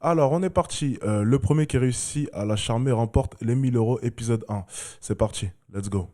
Alors, on est parti. Le premier qui réussit à la charmer remporte les 1000 € épisode 1. C'est parti. Let's go.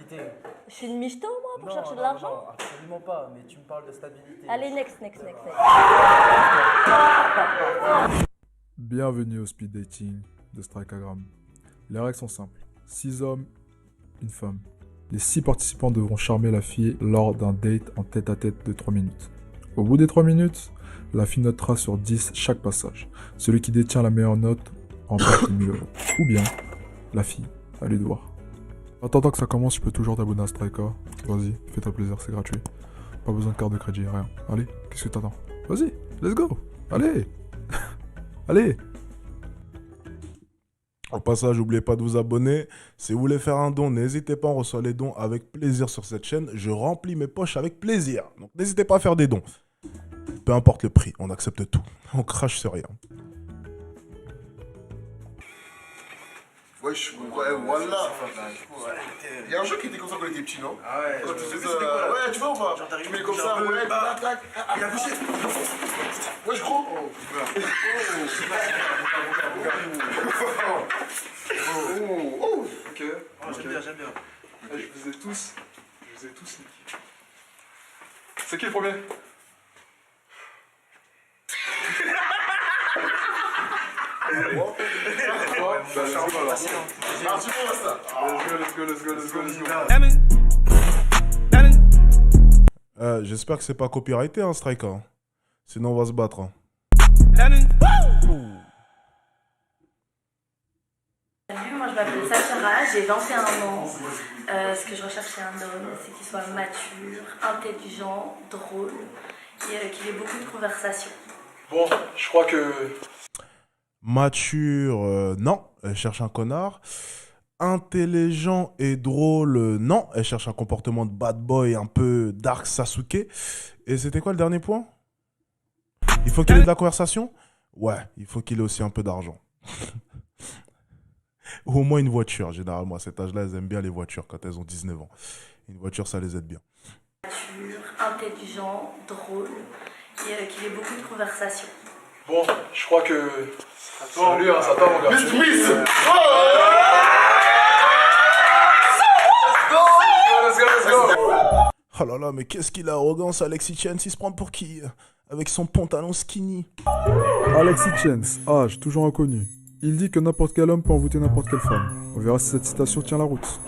Je suis une michto, moi, pour chercher de Non, l'argent. absolument pas, mais tu me parles de stabilité. Allez, next. Bienvenue au speed dating de Strikeagram. Les règles sont simples. 6 hommes, une femme. Les 6 participants devront charmer la fille lors d'un date en tête-à-tête de 3 minutes. Au bout des 3 minutes, la fille notera sur 10 chaque passage. Celui qui détient la meilleure note remporte les 1000 €. Ou bien, la fille, à lui de voir. En attendant que ça commence, tu peux toujours t'abonner à Striker. Vas-y, fais-toi plaisir, c'est gratuit. Pas besoin de carte de crédit, rien. Allez, qu'est-ce que t'attends? Vas-y, let's go. Allez. Allez. Au passage, n'oubliez pas de vous abonner. Si vous voulez faire un don, n'hésitez pas, on reçoit les dons avec plaisir sur cette chaîne. Je remplis mes poches avec plaisir. Donc n'hésitez pas à faire des dons. Peu importe le prix, on accepte tout. On crache sur rien. Ouais, voilà. Il y a un jeu qui était comme ça quand on était petit, non? Ah ouais, Quand tu faisais ouais, tu vois ou pas? Tu mets comme ça, ouais, tac, tac. Il a poussé. Wesh, gros. Ok, j'aime bien. Je vous ai tous niqué. C'est qui le premier? J'espère que c'est pas copyrighté, hein, Striker. Hein. Sinon, on va se battre. Hein. Salut, moi je m'appelle Sachara, j'ai 21 ans. Ce que je recherche chez un homme, c'est qu'il soit mature, intelligent, drôle et qu'il ait beaucoup de conversations. Bon, je crois que... Mature, non, elle cherche un connard. Intelligent et drôle, non, elle cherche un comportement de bad boy un peu dark Sasuke. Et c'était quoi le dernier point? Il faut qu'il ait de la conversation? Ouais, il faut qu'il ait aussi un peu d'argent. Ou au moins une voiture, généralement. À cet âge-là, elles aiment bien les voitures quand elles ont 19 ans. Une voiture, ça les aide bien. Mature, intelligent, drôle et qu'il ait beaucoup de conversations. Bon, je crois que... Salut, hein, ça va mon gars. Miss Smith. Let's go. Oh là là, mais qu'est-ce qu'il a arrogance, Alexis Chen, il se prend pour qui? Avec son pantalon skinny. Alexis Chance, âge, toujours inconnu. Il dit que n'importe quel homme peut envoûter n'importe quelle femme. On verra si cette citation tient la route.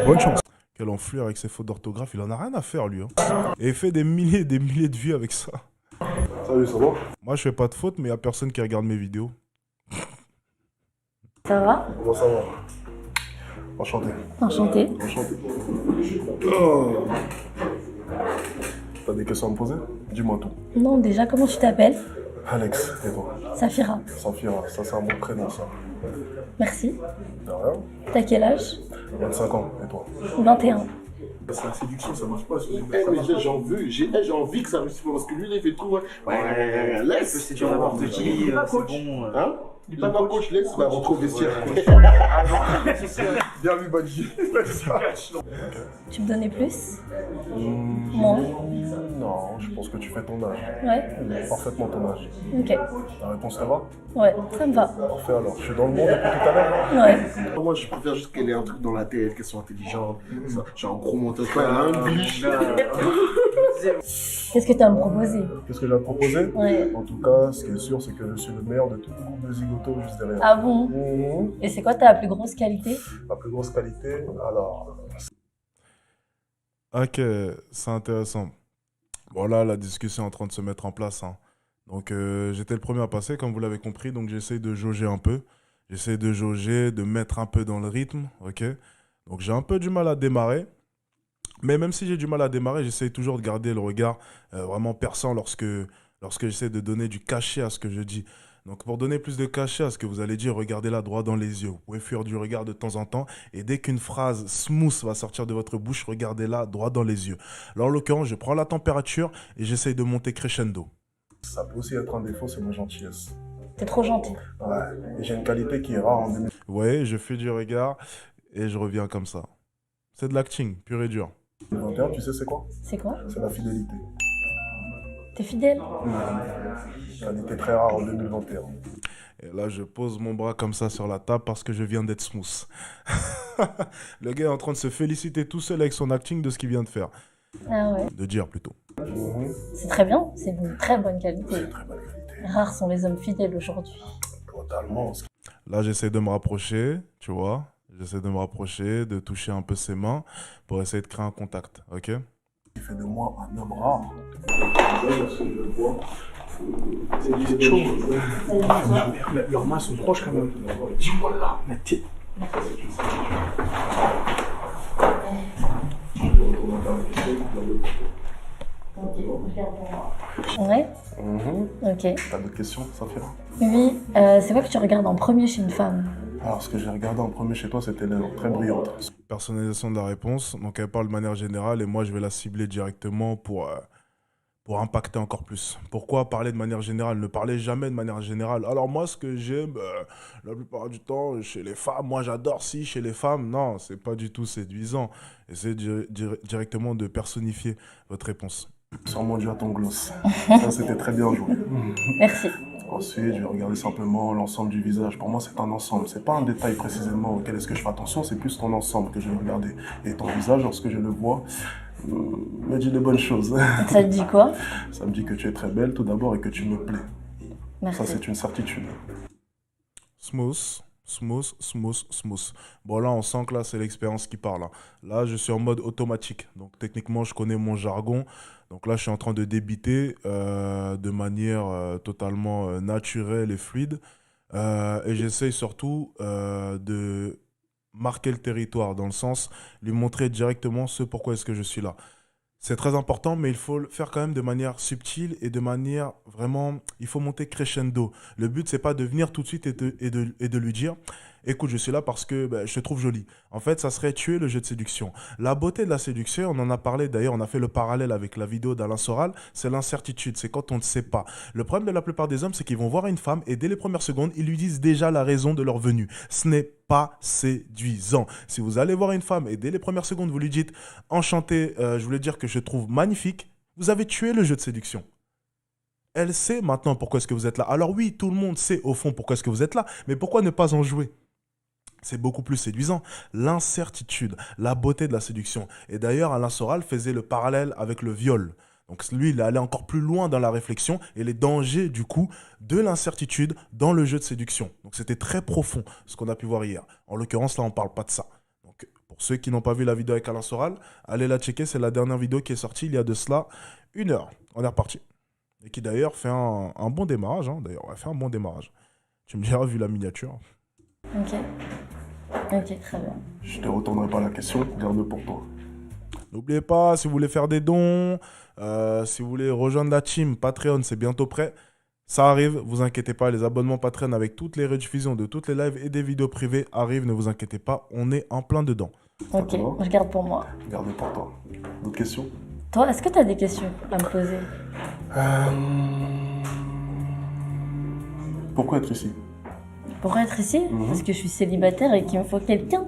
Bonne chance. Quel enflure avec ses fautes d'orthographe, il en a rien à faire lui. Hein. Et il fait des milliers et des milliers de vues avec ça. Salut, ça va? Moi je fais pas de fautes, mais y a personne qui regarde mes vidéos. Ça va? Comment ça va? Enchanté. Enchanté. Enchanté. Oh. T'as des questions à me poser? Dis-moi tout. Non, déjà, comment tu t'appelles? Alex, et toi? Safira. Safira, ça c'est un bon prénom ça. Merci. De rien. T'as quel âge? 25 ans, et toi? 21. C'est la séduction, ça marche pas. Mais j'ai envie que ça réussisse parce que lui il fait tout. Ouais, laisse. C'est dur n'importe qui, c'est bon. Hein? Il pas coach, laisse, va retrouver le vestiaire. Bien vu, Badji. Tu me donnais plus? Moins? Non, je pense que tu fais ton âge. Ouais. Parfaitement ton âge. Ok. La réponse te va? Ouais, ça me va. Parfait alors. Je suis dans le monde depuis tout à l'heure. Ouais. Moi, je préfère juste qu'elle ait un truc dans la tête, qu'elle soit intelligente. J'ai un gros mental. Un glitch. Qu'est-ce que tu as à me proposer? Qu'est-ce que j'ai à te proposer? Ouais. En tout cas, ce qui est sûr, c'est que je suis le meilleur de tout le groupe de Zigoto juste derrière. Ah bon? Mhm. Et c'est quoi ta plus grosse qualité? La plus grosse qualité, alors. Ok, c'est intéressant. Bon là, la discussion est en train de se mettre en place. Hein. Donc j'étais le premier à passer, comme vous l'avez compris, donc j'essaye de jauger un peu. J'essaye de jauger, de mettre un peu dans le rythme, ok? Donc j'ai un peu du mal à démarrer. Mais même si j'ai du mal à démarrer, j'essaye toujours de garder le regard vraiment perçant lorsque j'essaie de donner du cachet à ce que je dis. Donc pour donner plus de cachet à ce que vous allez dire, regardez-la droit dans les yeux. Vous pouvez fuir du regard de temps en temps. Et dès qu'une phrase smooth va sortir de votre bouche, regardez-la droit dans les yeux. Alors en l'occurrence, je prends la température et j'essaye de monter crescendo. Ça peut aussi être un défaut, c'est ma gentillesse. T'es trop gentil. Ouais. Et j'ai une qualité qui est rare en 2000. Vous voyez, je fuis du regard et je reviens comme ça. C'est de l'acting, pur et dur. 2021, tu sais c'est quoi? C'est quoi? C'est la fidélité. T'es fidèle? Qualité très rare en 2021. Et là, je pose mon bras comme ça sur la table parce que je viens d'être smooth. Le gars est en train de se féliciter tout seul avec son acting de ce qu'il vient de faire. Ah ouais. De dire plutôt. C'est très bien, c'est une très bonne qualité. C'est très bonne qualité. Rares sont les hommes fidèles aujourd'hui. Totalement. Là, j'essaie de me rapprocher, tu vois. J'essaie de me rapprocher, de toucher un peu ses mains pour essayer de créer un contact, ok? Il fait de moi un homme rare. C'est chaud. Leurs mains sont proches quand même. Voilà. Ouais. Ok. T'as d'autres questions, Safia? Oui, c'est quoi que tu regardes en premier chez une femme? Alors, ce que j'ai regardé en premier chez toi, c'était lèvres très brillantes. Personnalisation de la réponse. Donc, elle parle de manière générale et moi, je vais la cibler directement pour impacter encore plus. Pourquoi parler de manière générale? Ne parlez jamais de manière générale. Alors moi, ce que j'aime, la plupart du temps, chez les femmes, moi j'adore si, chez les femmes, non, c'est pas du tout séduisant. Essayez directement de personnifier votre réponse. Sûrement dû à ton gloss. Ça, c'était très bien joué. Merci. Ensuite, je vais regarder simplement l'ensemble du visage. Pour moi, c'est un ensemble. C'est pas un détail précisément auquel est-ce que je fais attention, c'est plus ton ensemble que je vais regarder. Et ton visage, lorsque je le vois, me dit de bonnes choses. Ça te dit quoi? Ça me dit que tu es très belle tout d'abord et que tu me plais. Merci. Ça, c'est une certitude. Smooth, smooth, smooth, smooth. Bon, là, on sent que là, c'est l'expérience qui parle. Là, je suis en mode automatique. Donc, techniquement, je connais mon jargon. Donc là, je suis en train de débiter de manière totalement naturelle et fluide. Et j'essaye surtout de marquer le territoire, dans le sens, lui montrer directement ce pourquoi est-ce que je suis là. C'est très important, mais il faut le faire quand même de manière subtile et de manière vraiment... Il faut monter crescendo. Le but, c'est pas de venir tout de suite et de lui dire « Écoute, je suis là parce que je te trouve jolie. » En fait, ça serait tuer le jeu de séduction. La beauté de la séduction, on en a parlé d'ailleurs, on a fait le parallèle avec la vidéo d'Alain Soral, c'est l'incertitude, c'est quand on ne sait pas. Le problème de la plupart des hommes, c'est qu'ils vont voir une femme et dès les premières secondes, ils lui disent déjà la raison de leur venue. Ce n'est pas séduisant. Si vous allez voir une femme et dès les premières secondes, vous lui dites « Enchanté, je voulais dire que je te trouve magnifique », vous avez tué le jeu de séduction. Elle sait maintenant pourquoi est-ce que vous êtes là. Alors oui, tout le monde sait au fond pourquoi est-ce que vous êtes là, mais pourquoi ne pas en jouer ? C'est beaucoup plus séduisant. L'incertitude, la beauté de la séduction. Et d'ailleurs, Alain Soral faisait le parallèle avec le viol. Donc lui, il est allé encore plus loin dans la réflexion et les dangers, du coup, de l'incertitude dans le jeu de séduction. Donc c'était très profond, ce qu'on a pu voir hier. En l'occurrence, là, on ne parle pas de ça. Donc pour ceux qui n'ont pas vu la vidéo avec Alain Soral, allez la checker. C'est la dernière vidéo qui est sortie il y a de cela 1 heure. On est reparti. Et qui d'ailleurs fait un bon démarrage. D'ailleurs, on a fait un bon démarrage. Tu me diras, vu la miniature. Ok. Ok, très bien. Je ne te retournerai pas la question, garde pour toi. N'oubliez pas, si vous voulez faire des dons, si vous voulez rejoindre la team Patreon, c'est bientôt prêt. Ça arrive, vous inquiétez pas, les abonnements Patreon avec toutes les rediffusions de toutes les lives et des vidéos privées arrivent, ne vous inquiétez pas, on est en plein dedans. Ok, je garde pour moi. Garde pour toi. D'autres questions? Toi, est-ce que tu as des questions à me poser? Pourquoi être ici? Pourquoi être ici? Parce que je suis célibataire et qu'il me faut quelqu'un.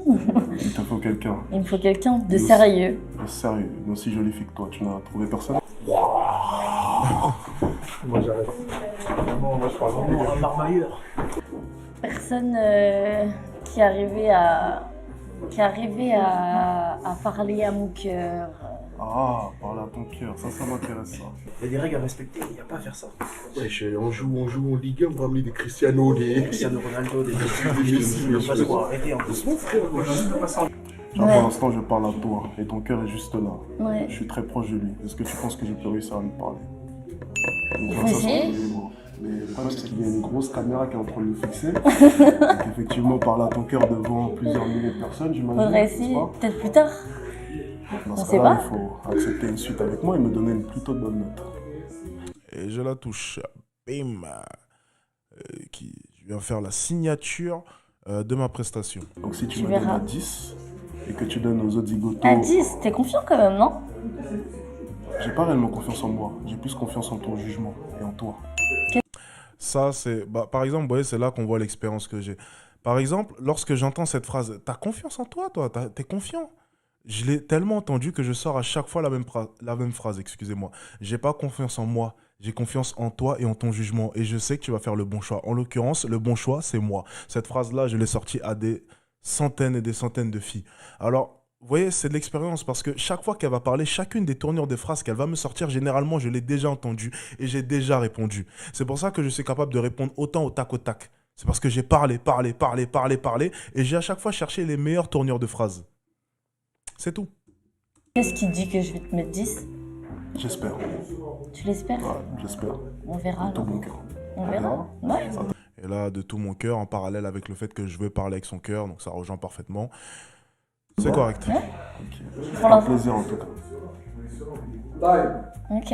Il te faut quelqu'un. Il me faut quelqu'un de sérieux. De sérieux, une aussi jolie fille que toi. Tu n'as trouvé personne? Moi j'arrête. Vraiment, moi je parle vraiment un marmailleur. Personne qui arrivait à parler à mon cœur. Ah, parler à ton cœur, ça m'intéresse ça. Il y a des règles à respecter, il n'y a pas à faire ça. Wesh, on joue en Ligue 1, on va amener des Cristiano, des... Cristiano Ronaldo, des Messi, on va se voir, arrêtez en plus. Pour l'instant, je parle à toi et ton cœur est juste là. Ouais. Je suis très proche de lui. Est-ce que tu penses que je peux réussir à lui parler? Il faut essayer. Mais le problème, c'est qu'il y a une grosse caméra qui est en train de le fixer. Donc, effectivement, parler à ton cœur devant plusieurs milliers de personnes, j'imagine. Faudrait essayer, peut-être plus tard. Dans On ce sait cas-là, pas. il faut accepter une suite avec moi et me donner une plutôt bonne note. Et je la touche. Bim. Je viens faire la signature de ma prestation. Donc si tu Tu me donnes verras. à 10 et que tu donnes aux autres zigotos... À 10, t'es confiant quand même, non? J'ai pas réellement confiance en moi. J'ai plus confiance en ton jugement et en toi. Ça, c'est... par exemple, vous voyez, c'est là qu'on voit l'expérience que j'ai. Par exemple, lorsque j'entends cette phrase, t'as confiance en toi, toi, t'es confiant. Je l'ai tellement entendu que je sors à chaque fois la même phrase, excusez-moi. J'ai pas confiance en moi, J'ai confiance en toi et en ton jugement et je sais que tu vas faire le bon choix. En l'occurrence, le bon choix, c'est moi. Cette phrase-là, je l'ai sortie à des centaines et des centaines de filles. Alors, vous voyez, c'est de l'expérience parce que chaque fois qu'elle va parler, chacune des tournures des phrases qu'elle va me sortir, généralement, je l'ai déjà entendue et j'ai déjà répondu. C'est pour ça que je suis capable de répondre autant au tac. C'est parce que j'ai parlé et j'ai à chaque fois cherché les meilleures tournures de phrases. C'est tout. Qu'est-ce qui dit que je vais te mettre 10? J'espère. Tu l'espères? Ouais, j'espère. On verra De tout alors. mon cœur. On verra. Ouais. Et là, de tout mon cœur, en parallèle avec le fait que je veux parler avec son cœur, donc ça rejoint parfaitement. C'est correct. Ouais. Ok. Pour Un l'instant. plaisir en tout cas. Ok.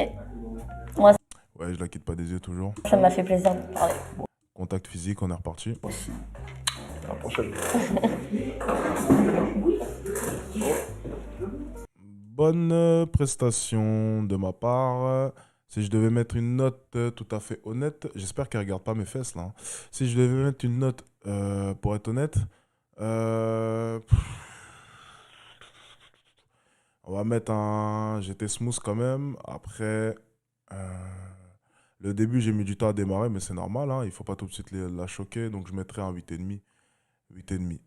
Moi, Ouais, je la quitte pas des yeux toujours. ça m'a fait plaisir de te parler. Contact physique, on est reparti. Merci. À la prochaine. Bonne prestation de ma part. Si je devais mettre une note tout à fait honnête, j'espère qu'elle regarde pas mes fesses là, hein. Si je devais mettre une note pour être honnête, on va mettre un. J'étais smooth quand même. Après, le début, j'ai mis du temps à démarrer, mais c'est normal, hein. Il faut pas tout de suite la choquer. Donc je mettrais un 8,5. 8,5.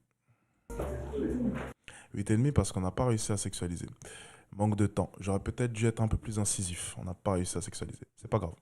8,5 parce qu'on n'a pas réussi à sexualiser. Manque de temps. J'aurais peut-être dû être un peu plus incisif. On n'a pas réussi à sexualiser. C'est pas grave.